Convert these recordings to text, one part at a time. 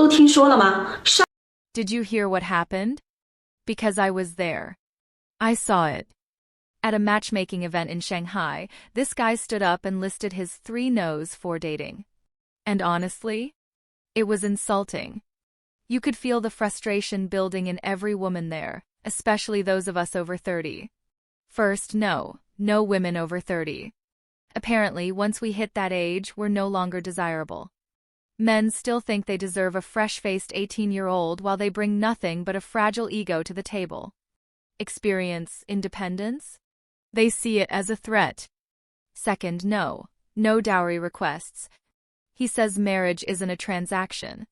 都听说了吗？Did you hear what happened? Because I was there. I saw it. At a matchmaking event in Shanghai, this guy stood up and listed his 3 no's for dating. And honestly, it was insulting. You could feel the frustration building in every woman there, especially those of us over 30. First, no women over 30. Apparently, once we hit that age, we're no longer desirable. Men still think they deserve a fresh-faced 18-year-old while they bring nothing but a fragile ego to the table. Experience independence? They see it as a threat. Second, no dowry requests. He says marriage isn't a transaction.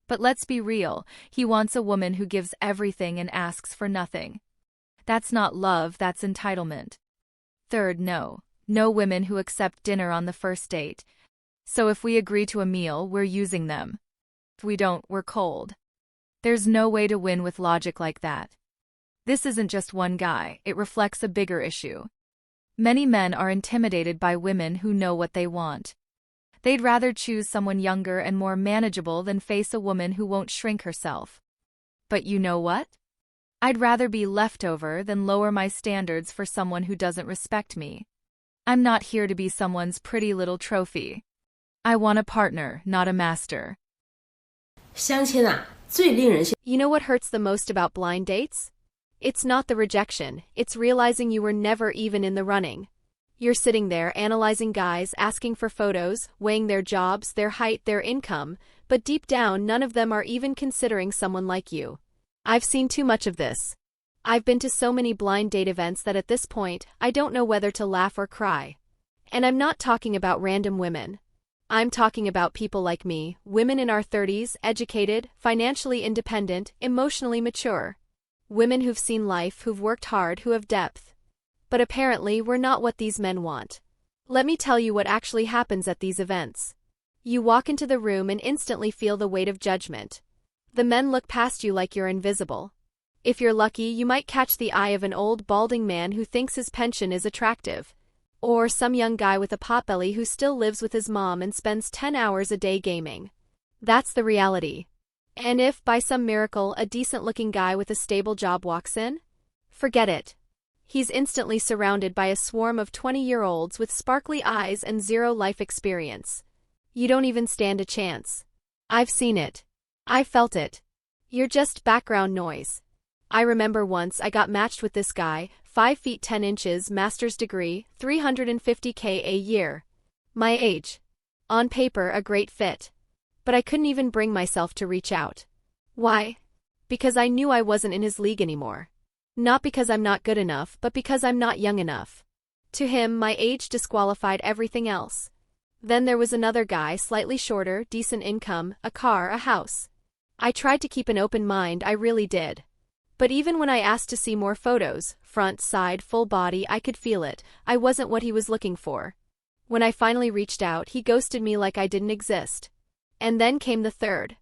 But let's be real, he wants a woman who gives everything and asks for nothing. That's not love, that's entitlement. Third, no women who accept dinner on the first date. So if we agree to a meal, we're using them. If we don't, we're cold. There's no way to win with logic like that. This isn't just one guy, it reflects a bigger issue. Many men are intimidated by women who know what they want. They'd rather choose someone younger and more manageable than face a woman who won't shrink herself. But you know what? I'd rather be leftover than lower my standards for someone who doesn't respect me. I'm not here to be someone's pretty little trophy. I want a partner, not a master. You know what hurts the most about blind dates? It's not the rejection, it's realizing you were never even in the running. You're sitting there analyzing guys, asking for photos, weighing their jobs, their height, their income, but deep down none of them are even considering someone like you. I've seen too much of this. I've been to so many blind date events that at this point, I don't know whether to laugh or cry. And I'm not talking about random women. I'm talking about people like me, women in our 30s, educated, financially independent, emotionally mature. Women who've seen life, who've worked hard, who have depth. But apparently, we're not what these men want. Let me tell you what actually happens at these events. You walk into the room and instantly feel the weight of judgment. The men look past you like you're invisible. If you're lucky, you might catch the eye of an old balding man who thinks his pension is attractive. Or some young guy with a potbelly who still lives with his mom and spends 10 hours a day gaming. That's the reality. And if, by some miracle, a decent-looking guy with a stable job walks in? Forget it. He's instantly surrounded by a swarm of 20-year-olds with sparkly eyes and zero life experience. You don't even stand a chance. I've seen it. I felt it. You're just background noise. I remember once I got matched with this guy, 5 feet 10 inches, master's degree, $350K a year. My age. On paper, a great fit. But I couldn't even bring myself to reach out. Why? Because I knew I wasn't in his league anymore. Not because I'm not good enough, but because I'm not young enough. To him, my age disqualified everything else. Then there was another guy, slightly shorter, decent income, a car, a house. I tried to keep an open mind, I really did. But even when I asked to see more photos, front, side, full body, I could feel it. I wasn't what he was looking for. When I finally reached out, he ghosted me like I didn't exist. And then came the third.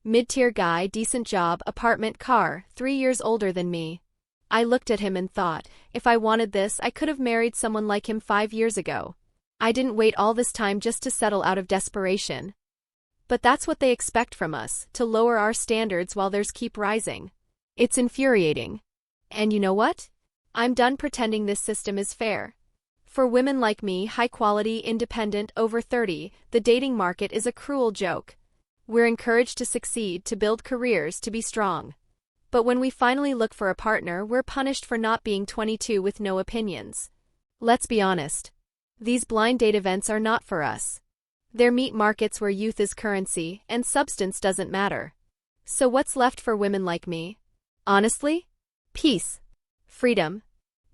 Mid-tier guy, decent job, apartment, car, 3 years older than me. I looked at him and thought, if I wanted this, I could have married someone like him 5 years ago. I didn't wait all this time just to settle out of desperation. But that's what they expect from us, to lower our standards while theirs keep rising. It's infuriating. And you know what? I'm done pretending this system is fair. For women like me, high quality, independent, over 30, the dating market is a cruel joke. We're encouraged to succeed, to build careers, to be strong. But when we finally look for a partner, we're punished for not being 22 with no opinions. Let's be honest. These blind date events are not for us. They're meat markets where youth is currency, and substance doesn't matter. So what's left for women like me? Honestly? Peace. Freedom.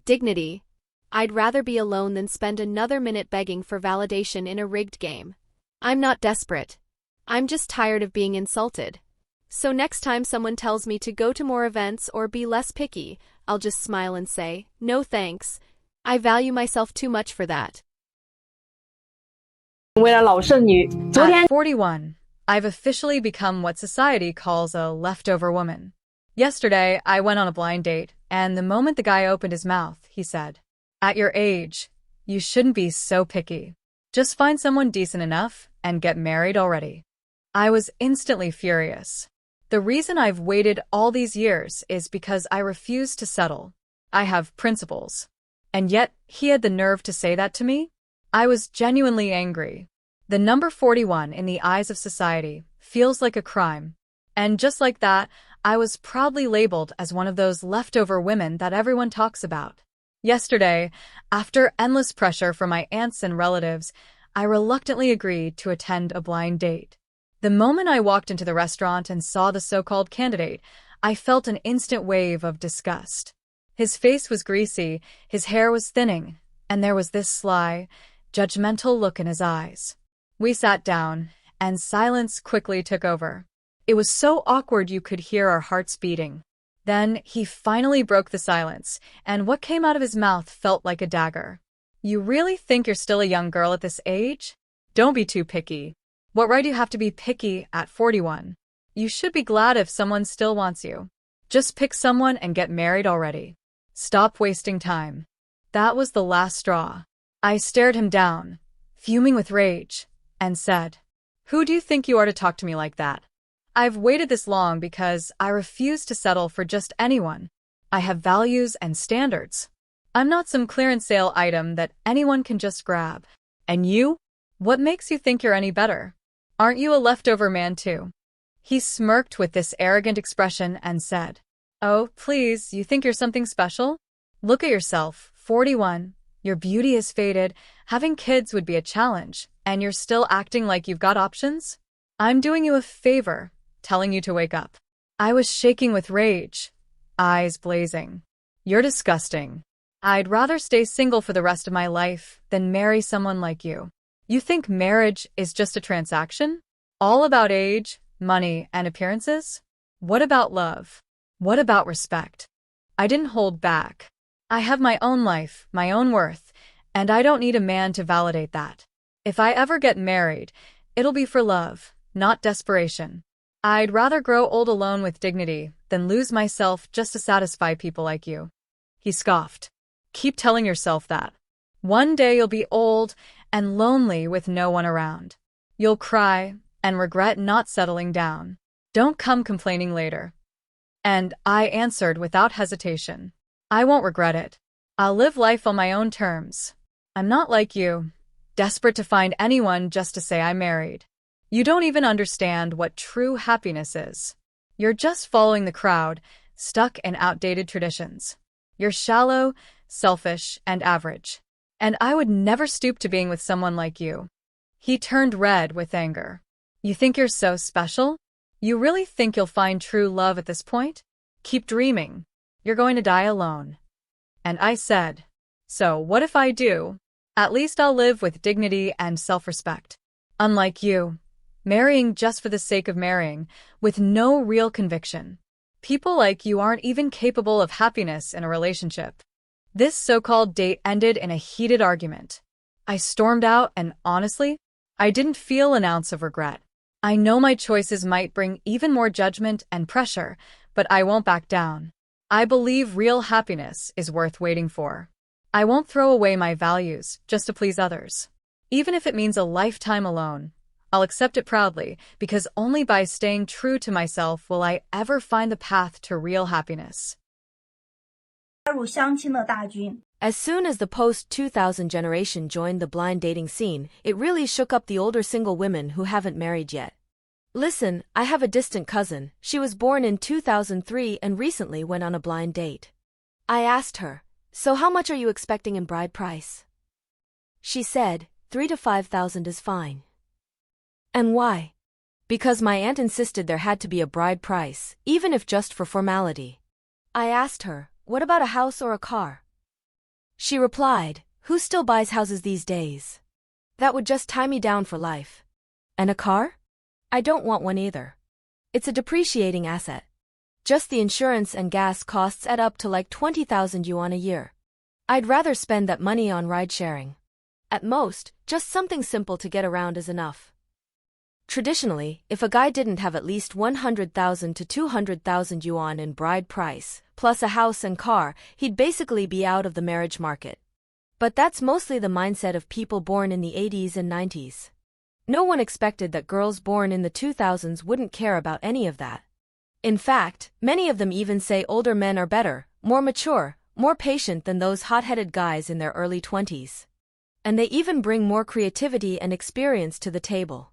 Dignity. I'd rather be alone than spend another minute begging for validation in a rigged game. I'm not desperate. I'm just tired of being insulted. So next time someone tells me to go to more events or be less picky, I'll just smile and say, no thanks. I value myself too much for that. At 41, I've officially become what society calls a leftover woman. Yesterday, I went on a blind date, and the moment the guy opened his mouth, he said, "At your age, you shouldn't be so picky. Just find someone decent enough and get married already." I was instantly furious. The reason I've waited all these years is because I refuse to settle. I have principles. And yet, he had the nerve to say that to me? I was genuinely angry. The number 41 in the eyes of society feels like a crime. And just like that, I was proudly labeled as one of those leftover women that everyone talks about. Yesterday, after endless pressure from my aunts and relatives, I reluctantly agreed to attend a blind date. The moment I walked into the restaurant and saw the so-called candidate, I felt an instant wave of disgust. His face was greasy, his hair was thinning, and there was this sly, judgmental look in his eyes. We sat down, and silence quickly took over. It was so awkward you could hear our hearts beating. Then he finally broke the silence, and what came out of his mouth felt like a dagger. You really think you're still a young girl at this age? Don't be too picky. What right do you have to be picky at 41? You should be glad if someone still wants you. Just pick someone and get married already. Stop wasting time. That was the last straw. I stared him down, fuming with rage, and said, "Who do you think you are to talk to me like that? I've waited this long because I refuse to settle for just anyone. I have values and standards. I'm not some clearance sale item that anyone can just grab. And you? What makes you think you're any better? Aren't you a leftover man too?" He smirked with this arrogant expression and said, "Oh, please, you think you're something special? Look at yourself, 41. Your beauty is faded, having kids would be a challenge, and you're still acting like you've got options? I'm doing you a favor, telling you to wake up." I was shaking with rage, eyes blazing. "You're disgusting. I'd rather stay single for the rest of my life than marry someone like you. You think marriage is just a transaction? All about age, money, and appearances? What about love? What about respect?" I didn't hold back. I have my own life, my own worth, and I don't need a man to validate that. If I ever get married, it'll be for love, not desperation. I'd rather grow old alone with dignity than lose myself just to satisfy people like you. He scoffed. "Keep telling yourself that. One day you'll be old and lonely with no one around. You'll cry and regret not settling down. Don't come complaining later." And I answered without hesitation, "I won't regret it. I'll live life on my own terms. I'm not like you, desperate to find anyone just to say I'm married. You don't even understand what true happiness is. You're just following the crowd, stuck in outdated traditions. You're shallow, selfish, and average. And I would never stoop to being with someone like you." He turned red with anger. "You think you're so special? You really think you'll find true love at this point? Keep dreaming. You're going to die alone." And I said, "So what if I do? At least I'll live with dignity and self-respect. Unlike you, marrying just for the sake of marrying, with no real conviction. People like you aren't even capable of happiness in a relationship." This so-called date ended in a heated argument. I stormed out and honestly, I didn't feel an ounce of regret. I know my choices might bring even more judgment and pressure, but I won't back down. I believe real happiness is worth waiting for. I won't throw away my values just to please others. Even if it means a lifetime alone, I'll accept it proudly because only by staying true to myself will I ever find the path to real happiness. As soon as the post-2000 generation joined the blind dating scene, it really shook up the older single women who haven't married yet. Listen, I have a distant cousin. She was born in 2003 and recently went on a blind date. I asked her, "So how much are you expecting in bride price?" She said, 3 to 5,000 is fine. And why? Because my aunt insisted there had to be a bride price, even if just for formality. I asked her, "What about a house or a car?" She replied, "Who still buys houses these days? That would just tie me down for life. And a car? I don't want one either. It's a depreciating asset. Just the insurance and gas costs add up to like 20,000 yuan a year. I'd rather spend that money on ride-sharing. At most, just something simple to get around is enough." Traditionally, if a guy didn't have at least 100,000 to 200,000 yuan in bride price, plus a house and car, he'd basically be out of the marriage market. But that's mostly the mindset of people born in the 80s and 90s. No one expected that girls born in the 2000s wouldn't care about any of that. In fact, many of them even say older men are better, more mature, more patient than those hot-headed guys in their early 20s. And they even bring more creativity and experience to the table.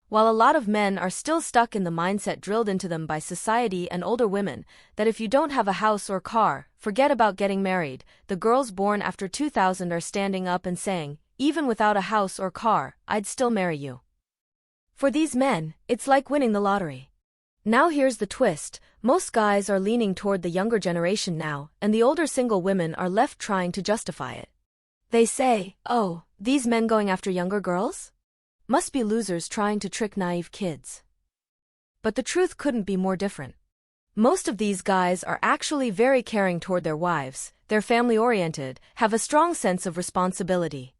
While a lot of men are still stuck in the mindset drilled into them by society and older women, that if you don't have a house or car, forget about getting married, the girls born after 2000 are standing up and saying, even without a house or car, I'd still marry you. For these men, it's like winning the lottery. Now here's the twist, most guys are leaning toward the younger generation now, and the older single women are left trying to justify it. They say, oh, these men going after younger girls? Must be losers trying to trick naive kids. But the truth couldn't be more different. Most of these guys are actually very caring toward their wives, they're family-oriented, have a strong sense of responsibility.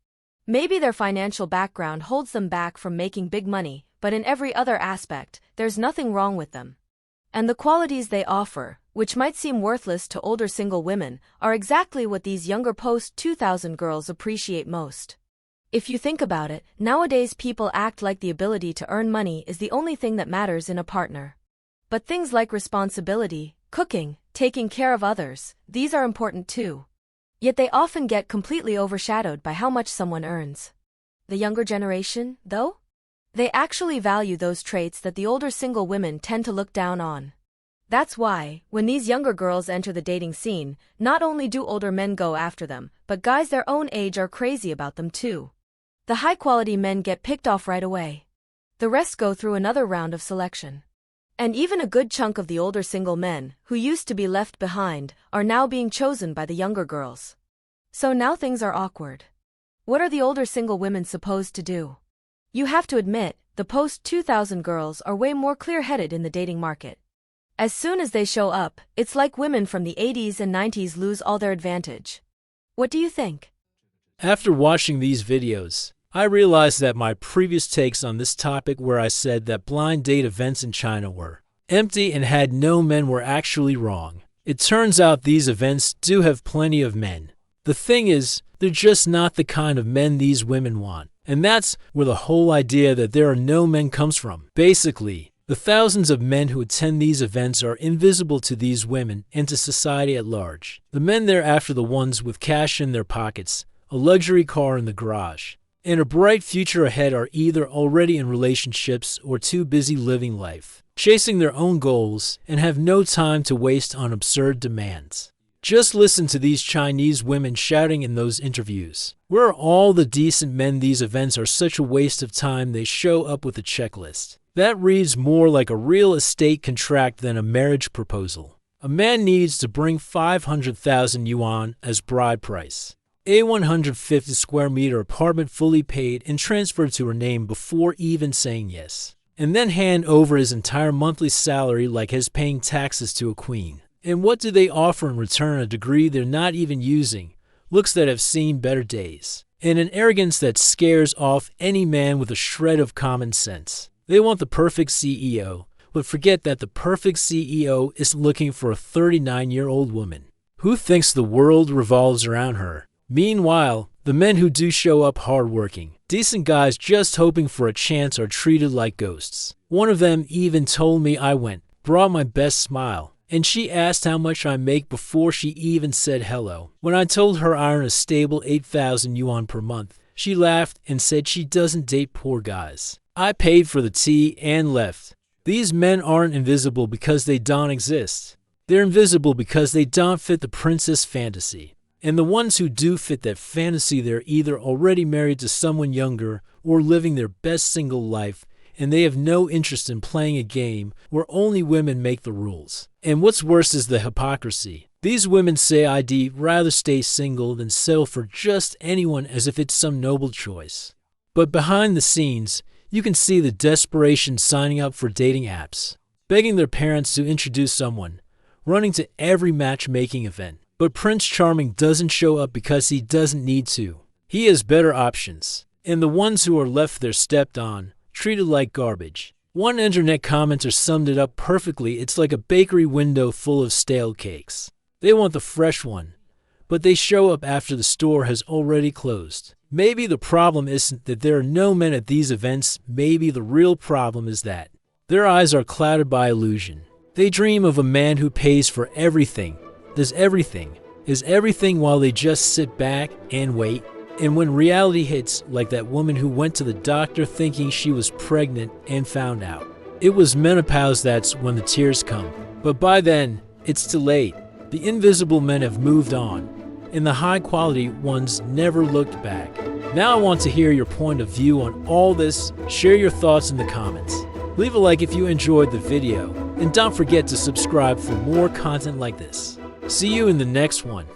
Maybe their financial background holds them back from making big money, but in every other aspect, there's nothing wrong with them. And the qualities they offer, which might seem worthless to older single women, are exactly what these younger post-2000 girls appreciate most. If you think about it, nowadays people act like the ability to earn money is the only thing that matters in a partner. But things like responsibility, cooking, taking care of others, these are important too. Yet they often get completely overshadowed by how much someone earns. The younger generation, though? They actually value those traits that the older single women tend to look down on. That's why, when these younger girls enter the dating scene, not only do older men go after them, but guys their own age are crazy about them too. The high-quality men get picked off right away. The rest go through another round of selection. And even a good chunk of the older single men, who used to be left behind, are now being chosen by the younger girls. So now things are awkward. What are the older single women supposed to do? You have to admit, the post-2000 girls are way more clear-headed in the dating market. As soon as they show up, it's like women from the 80s and 90s lose all their advantage. What do you think? After watching these videos, I realized that my previous takes on this topic where I said that blind date events in China were empty and had no men were actually wrong. It turns out these events do have plenty of men. The thing is, they're just not the kind of men these women want. And that's where the whole idea that there are no men comes from. Basically, the thousands of men who attend these events are invisible to these women and to society at large. The men there after the ones with cash in their pockets, a luxury car in the garage, and a bright future ahead are either already in relationships or too busy living life, chasing their own goals, and have no time to waste on absurd demands. Just listen to these Chinese women shouting in those interviews. Where are all the decent men? These events are such a waste of time. They show up with a checklist. That reads more like a real estate contract than a marriage proposal. A man needs to bring 500,000 yuan as bride price. A 150 square meter apartment fully paid and transferred to her name before even saying yes. And then hand over his entire monthly salary like he's paying taxes to a queen. And what do they offer in return? A degree they're not even using, looks that have seen better days, and an arrogance that scares off any man with a shred of common sense. They want the perfect CEO, but forget that the perfect CEO is looking for a 39-year-old woman who thinks the world revolves around her. Meanwhile, the men who do show up hardworking, decent guys just hoping for a chance are treated like ghosts. One of them even told me I brought my best smile. And she asked how much I make before she even said hello. When I told her I earn a stable 8,000 yuan per month, she laughed and said she doesn't date poor guys. I paid for the tea and left. These men aren't invisible because they don't exist. They're invisible because they don't fit the princess fantasy. And the ones who do fit that fantasy, they're either already married to someone younger or living their best single life, and they have no interest in playing a game where only women make the rules. And what's worse is the hypocrisy. These women say I'd rather stay single than settle for just anyone as if it's some noble choice. But behind the scenes, you can see the desperation signing up for dating apps, begging their parents to introduce someone, running to every matchmaking event. But Prince Charming doesn't show up because he doesn't need to. He has better options. And the ones who are left there stepped on, treated like garbage. One internet commenter summed it up perfectly. It's like a bakery window full of stale cakes. They want the fresh one, but they show up after the store has already closed. Maybe the problem isn't that there are no men at these events. Maybe the real problem is that their eyes are clouded by illusion. They dream of a man who pays for everything, does everything, is everything, while they just sit back and wait. And when reality hits, like that woman who went to the doctor thinking she was pregnant and found out it was menopause, that's when the tears come. But by then, it's too late. The invisible men have moved on, and the high-quality ones never looked back. Now I want to hear your point of view on all this. Share your thoughts in the comments. Leave a like if you enjoyed the video, and don't forget to subscribe for more content like this. See you in the next one.